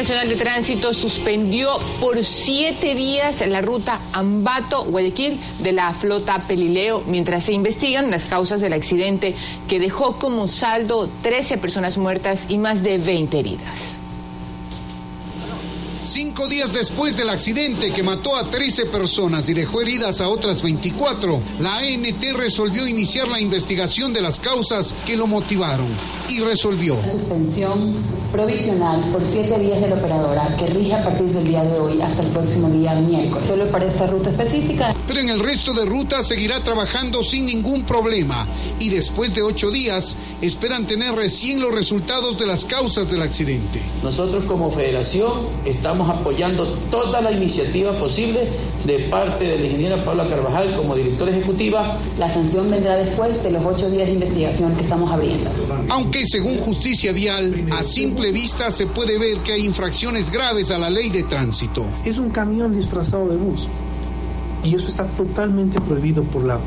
Nacional de Tránsito suspendió por 7 días la ruta Ambato-Guayaquil de la flota Pelileo mientras se investigan las causas del accidente que dejó como saldo 13 personas muertas y más de 20 heridas. 5 días después del accidente que mató a 13 personas y dejó heridas a otras 24, la ANT resolvió iniciar la investigación de las causas que lo motivaron y resolvió. Suspensión provisional por 7 días de la operadora que rige a partir del día de hoy hasta el próximo día miércoles, solo para esta ruta específica. Pero en el resto de rutas seguirá trabajando sin ningún problema y después de 8 días esperan tener recién los resultados de las causas del accidente. Nosotros como federación estamos apoyando toda la iniciativa posible de parte de la ingeniera Paula Carvajal como directora ejecutiva. La sanción vendrá después de los 8 días de investigación que estamos abriendo. Aunque según Justicia Vial, a simple vista se puede ver que hay infracciones graves a la ley de tránsito. Es un camión disfrazado de bus y eso está totalmente prohibido por la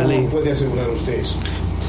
ley. ¿Cómo puede asegurar usted eso?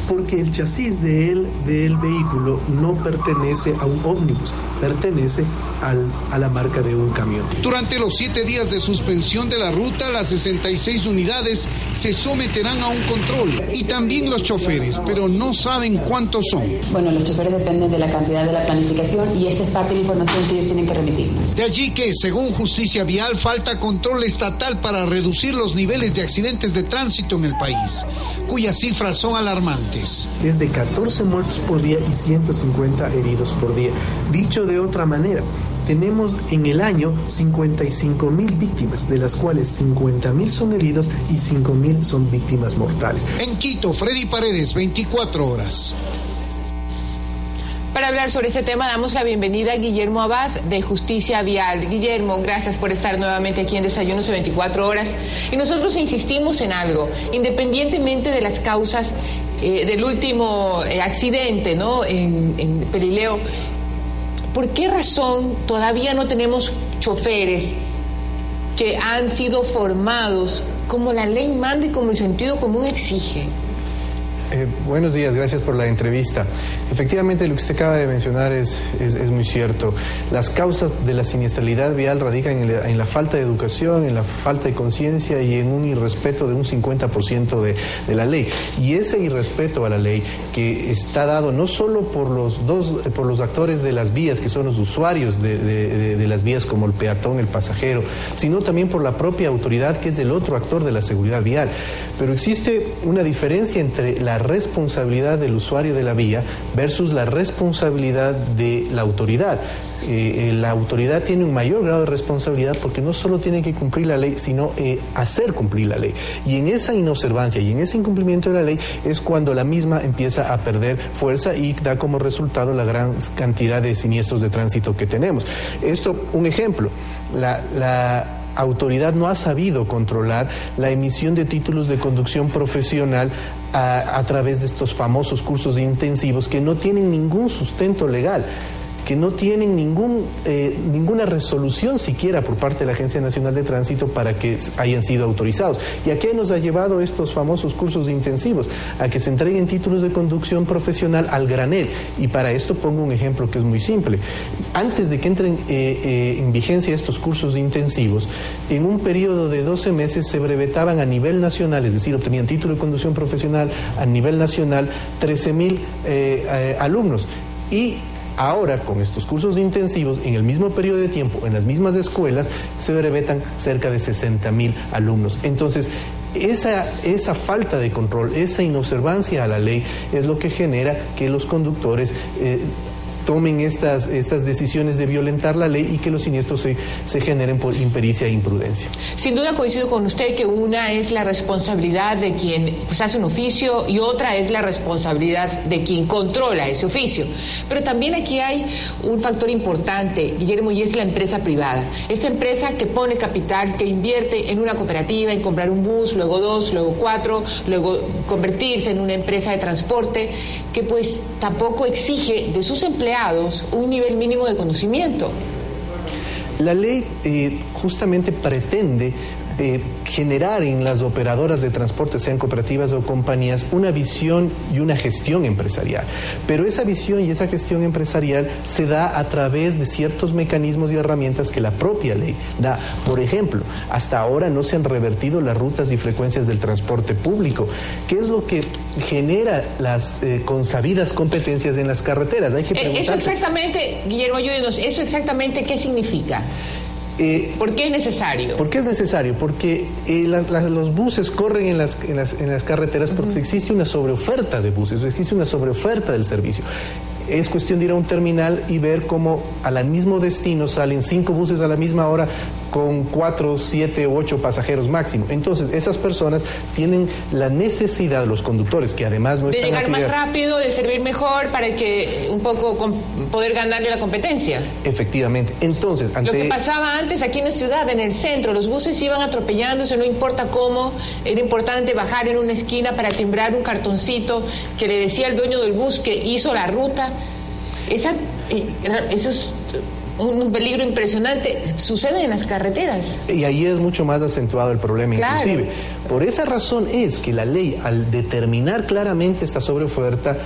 Porque el chasis del vehículo no pertenece a un ómnibus, pertenece a la marca de un camión. Durante los 7 días de suspensión de la ruta, las 66 unidades se someterán a un control y también los choferes, pero no saben cuántos son. Bueno, los choferes dependen de la cantidad de la planificación y esta es parte de la información que ellos tienen que remitirnos. De allí que, según Justicia Vial, falta control estatal para reducir los niveles de accidentes de tránsito en el país, cuyas cifras son alarmantes. Es de 14 muertos por día y 150 heridos por día. Dicho de otra manera, tenemos en el año 55.000 víctimas, de las cuales 50.000 son heridos y 5.000 son víctimas mortales. En Quito, Freddy Paredes, 24 horas. Para hablar sobre este tema damos la bienvenida a Guillermo Abad de Justicia Vial. Guillermo, gracias por estar nuevamente aquí en Desayunos de 24 horas. Y nosotros insistimos en algo, independientemente de las causas del último accidente, ¿no?, en Pelileo, ¿por qué razón todavía no tenemos choferes que han sido formados como la ley manda y como el sentido común exige? Buenos días, gracias por la entrevista. Efectivamente, lo que usted acaba de mencionar es muy cierto. Las causas de la siniestralidad vial radican en la falta de educación, en la falta de conciencia y en un irrespeto de un 50% de la ley. Y ese irrespeto a la ley que está dado no solo por los actores de las vías, que son los usuarios de las vías como el peatón, el pasajero, sino también por la propia autoridad, que es el otro actor de la seguridad vial. Pero existe una diferencia entre la responsabilidad del usuario de la vía versus la responsabilidad de la autoridad. La autoridad tiene un mayor grado de responsabilidad porque no solo tiene que cumplir la ley, sino hacer cumplir la ley. Y en esa inobservancia y en ese incumplimiento de la ley es cuando la misma empieza a perder fuerza y da como resultado la gran cantidad de siniestros de tránsito que tenemos. Esto, un ejemplo, la autoridad no ha sabido controlar la emisión de títulos de conducción profesional a través de estos famosos cursos intensivos que no tienen ningún sustento legal, que no tienen ninguna resolución siquiera por parte de la Agencia Nacional de Tránsito para que hayan sido autorizados. ¿Y a qué nos ha llevado estos famosos cursos intensivos? A que se entreguen títulos de conducción profesional al granel. Y para esto pongo un ejemplo que es muy simple. Antes de que entren en vigencia estos cursos intensivos, en un periodo de 12 meses se brevetaban a nivel nacional, es decir, obtenían título de conducción profesional a nivel nacional 13,000 alumnos. Y ahora, con estos cursos intensivos, en el mismo periodo de tiempo, en las mismas escuelas, se brevetan cerca de 60,000 alumnos. Entonces, esa falta de control, esa inobservancia a la ley, es lo que genera que los conductores tomen estas decisiones de violentar la ley y que los siniestros se generen por impericia e imprudencia. Sin duda coincido con usted que una es la responsabilidad de quien hace un oficio y otra es la responsabilidad de quien controla ese oficio. Pero también aquí hay un factor importante, Guillermo, y es la empresa privada. Esta empresa que pone capital, que invierte en una cooperativa, en comprar un bus, luego 2, luego 4, luego convertirse en una empresa de transporte, que pues tampoco exige de sus empleados un nivel mínimo de conocimiento. La ley justamente pretende generar en las operadoras de transporte, sean cooperativas o compañías, una visión y una gestión empresarial. Pero esa visión y esa gestión empresarial se da a través de ciertos mecanismos y herramientas que la propia ley da. Por ejemplo, hasta ahora no se han revertido las rutas y frecuencias del transporte público, que es lo que genera las consabidas competencias en las carreteras. Hay que preguntarse... Eso exactamente, Guillermo, ayúdenos, ¿eso exactamente qué significa? ¿Por qué es necesario? ¿Por qué es necesario? Porque los buses corren en las carreteras porque existe una sobreoferta de buses, existe una sobreoferta del servicio. Es cuestión de ir a un terminal y ver cómo al mismo destino salen 5 buses a la misma hora con 4, 7, 8 pasajeros máximo. Entonces, esas personas tienen la necesidad, los conductores, que además no están... De llegar más rápido, de servir mejor, para que un poco poder ganarle la competencia. Efectivamente. Entonces, lo que pasaba antes aquí en la ciudad, en el centro, los buses iban atropellándose, no importa cómo, era importante bajar en una esquina para timbrar un cartoncito que le decía al dueño del bus que hizo la ruta. Eso es un peligro impresionante. Sucede en las carreteras. Y ahí es mucho más acentuado el problema, claro. Inclusive. Por esa razón es que la ley, al determinar claramente esta sobreoferta,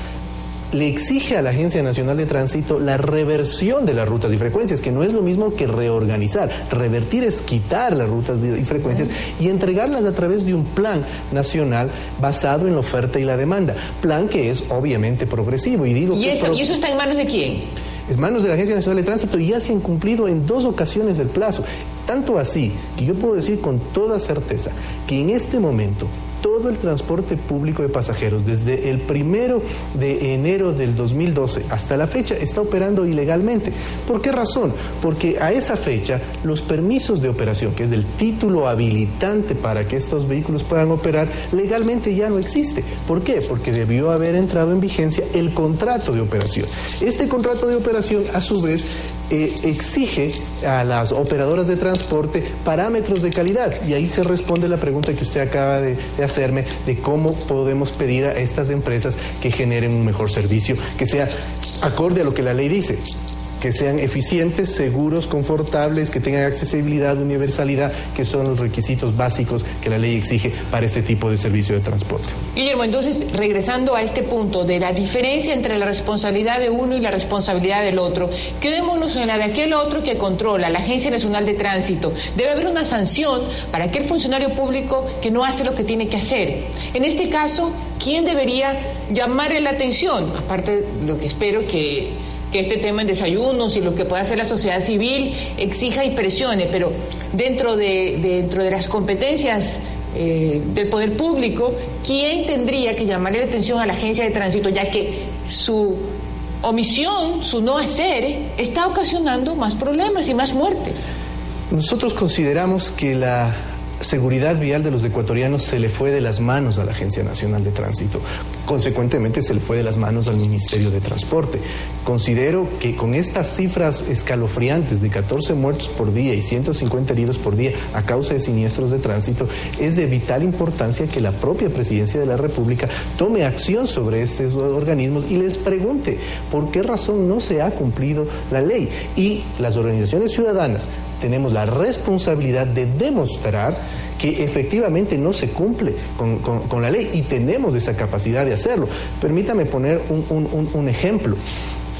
le exige a la Agencia Nacional de Tránsito la reversión de las rutas y frecuencias, que no es lo mismo que reorganizar. Revertir es quitar las rutas y frecuencias y entregarlas a través de un plan nacional basado en la oferta y la demanda. Plan que es obviamente progresivo. ¿Y eso está en manos de quién? Es manos de la Agencia Nacional de Tránsito y ya se han cumplido en 2 ocasiones el plazo. Tanto así que yo puedo decir con toda certeza que en este momento todo el transporte público de pasajeros desde el 1 de enero del 2012 hasta la fecha está operando ilegalmente. ¿Por qué razón? Porque a esa fecha los permisos de operación, que es el título habilitante para que estos vehículos puedan operar, legalmente ya no existe. ¿Por qué? Porque debió haber entrado en vigencia el contrato de operación. Este contrato de operación, a su vez, exige a las operadoras de transporte parámetros de calidad, y ahí se responde la pregunta que usted acaba de hacerme de cómo podemos pedir a estas empresas que generen un mejor servicio, que sea acorde a lo que la ley dice, que sean eficientes, seguros, confortables, que tengan accesibilidad, universalidad, que son los requisitos básicos que la ley exige para este tipo de servicio de transporte. Guillermo, entonces, regresando a este punto de la diferencia entre la responsabilidad de uno y la responsabilidad del otro, quedémonos en la de aquel otro que controla, la Agencia Nacional de Tránsito. Debe haber una sanción para aquel funcionario público que no hace lo que tiene que hacer. En este caso, ¿quién debería llamarle la atención? Aparte, lo que espero que este tema en desayunos y lo que pueda hacer la sociedad civil exija y presione, pero dentro de las competencias del poder público, ¿quién tendría que llamarle la atención a la Agencia de Tránsito, ya que su omisión, su no hacer, está ocasionando más problemas y más muertes? Nosotros consideramos que la seguridad vial de los ecuatorianos se le fue de las manos a la Agencia Nacional de Tránsito. Consecuentemente, se le fue de las manos al Ministerio de Transporte. Considero que con estas cifras escalofriantes de 14 muertos por día y 150 heridos por día a causa de siniestros de tránsito, es de vital importancia que la propia Presidencia de la República tome acción sobre estos organismos y les pregunte por qué razón no se ha cumplido la ley. Y las organizaciones ciudadanas tenemos la responsabilidad de demostrar que efectivamente no se cumple con la ley, y tenemos esa capacidad de hacerlo. Permítame poner un ejemplo.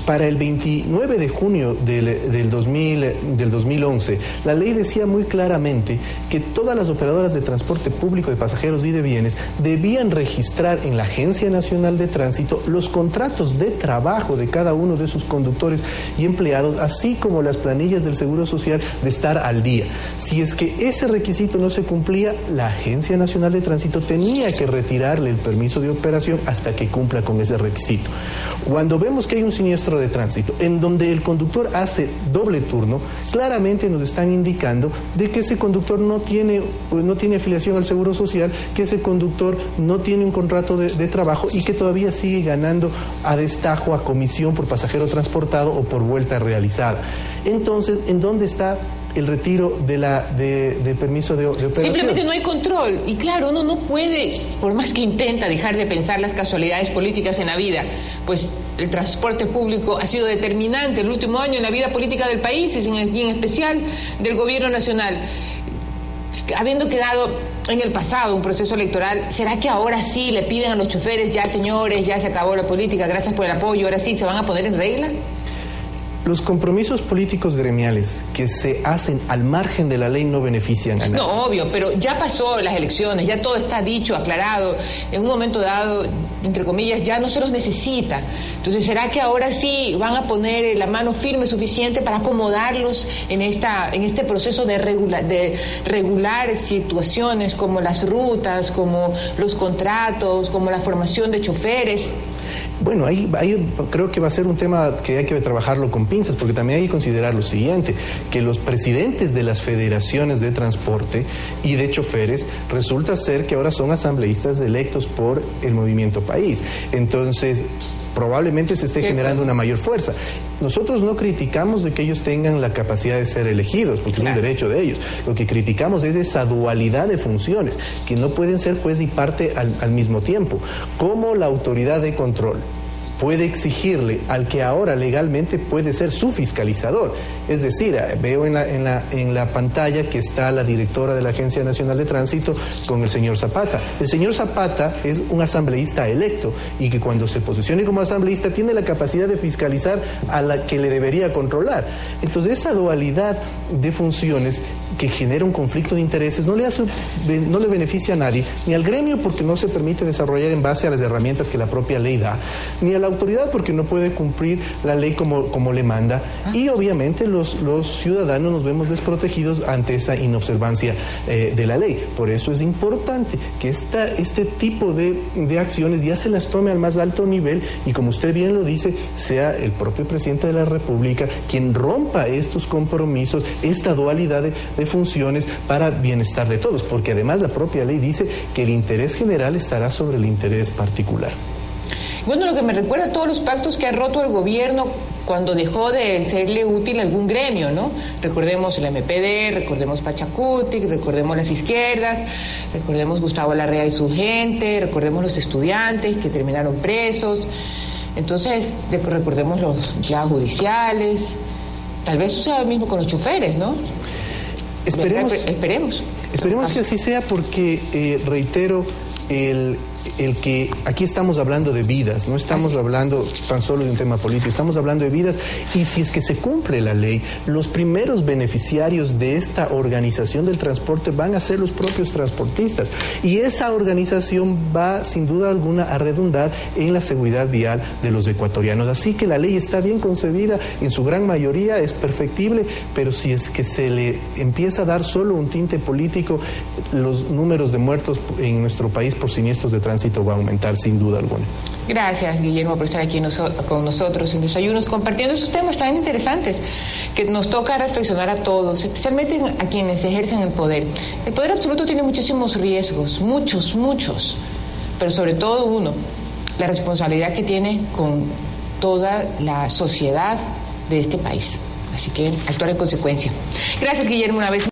Para el 29 de junio del 2011, la ley decía muy claramente que todas las operadoras de transporte público de pasajeros y de bienes debían registrar en la Agencia Nacional de Tránsito los contratos de trabajo de cada uno de sus conductores y empleados, así como las planillas del Seguro Social, de estar al día. Si es que ese requisito no se cumplía, la Agencia Nacional de Tránsito tenía que retirarle el permiso de operación hasta que cumpla con ese requisito. Cuando vemos que hay un siniestro de tránsito en donde el conductor hace doble turno, claramente nos están indicando de que ese conductor no tiene afiliación al Seguro Social, que ese conductor no tiene un contrato de trabajo y que todavía sigue ganando a destajo, a comisión por pasajero transportado o por vuelta realizada. Entonces, ¿en dónde está el retiro del permiso de operación? Simplemente no hay control. Y claro, uno no puede, por más que intenta dejar de pensar las casualidades políticas en la vida, pues el transporte público ha sido determinante el último año en la vida política del país y en especial del gobierno nacional. habiendo quedado en el pasado un proceso electoral, ¿será que ahora sí le piden a los choferes, ya señores, ya se acabó la política, gracias por el apoyo, ahora sí se van a poner en regla? Los compromisos políticos gremiales que se hacen al margen de la ley no benefician a nadie. No, obvio, pero ya pasó las elecciones, ya todo está dicho, aclarado. En un momento dado, entre comillas, ya no se los necesita. Entonces, ¿será que ahora sí van a poner la mano firme suficiente para acomodarlos en este proceso de regular situaciones como las rutas, como los contratos, como la formación de choferes? Bueno, ahí creo que va a ser un tema que hay que trabajarlo con pinzas, porque también hay que considerar lo siguiente, que los presidentes de las federaciones de transporte y de choferes resulta ser que ahora son asambleístas electos por el Movimiento País. Entonces, probablemente se esté generando una mayor fuerza. Nosotros no criticamos de que ellos tengan la capacidad de ser elegidos, porque es un derecho de ellos. Lo que criticamos es esa dualidad de funciones, que no pueden ser juez y parte al mismo tiempo. ¿Cómo la autoridad de control puede exigirle al que ahora legalmente puede ser su fiscalizador? Es decir, veo en la pantalla que está la directora de la Agencia Nacional de Tránsito con el señor Zapata. El señor Zapata es un asambleísta electo y que cuando se posicione como asambleísta tiene la capacidad de fiscalizar a la que le debería controlar. Entonces, esa dualidad de funciones que genera un conflicto de intereses no le beneficia a nadie, ni al gremio porque no se permite desarrollar en base a las herramientas que la propia ley da, ni a la autoridad porque no puede cumplir la ley como le manda, y obviamente los ciudadanos nos vemos desprotegidos ante esa inobservancia de la ley. Por eso es importante que este tipo de acciones ya se las tome al más alto nivel y, como usted bien lo dice, sea el propio presidente de la República quien rompa estos compromisos, esta dualidad de funciones para bienestar de todos, porque además la propia ley dice que el interés general estará sobre el interés particular. Bueno, lo que me recuerda a todos los pactos que ha roto el gobierno cuando dejó de serle útil a algún gremio, ¿no? Recordemos el MPD, recordemos Pachacuti, recordemos las izquierdas, recordemos Gustavo Larrea y su gente, recordemos los estudiantes que terminaron presos. Entonces, recordemos los empleados judiciales. Tal vez suceda lo mismo con los choferes, ¿no? Esperemos que así sea, porque reitero, el que aquí estamos hablando de vidas, no estamos hablando tan solo de un tema político, estamos hablando de vidas, y si es que se cumple la ley, los primeros beneficiarios de esta organización del transporte van a ser los propios transportistas, y esa organización va sin duda alguna a redundar en la seguridad vial de los ecuatorianos. Así que la ley está bien concebida, en su gran mayoría es perfectible, pero si es que se le empieza a dar solo un tinte político, los números de muertos en nuestro país por siniestros de tránsito va a aumentar sin duda alguna. Gracias, Guillermo, por estar aquí con nosotros en Desayunos, compartiendo esos temas tan interesantes que nos toca reflexionar a todos, especialmente a quienes ejercen el poder. El poder absoluto tiene muchísimos riesgos, muchos, pero sobre todo uno, la responsabilidad que tiene con toda la sociedad de este país. Así que actuar en consecuencia. Gracias, Guillermo, una vez más.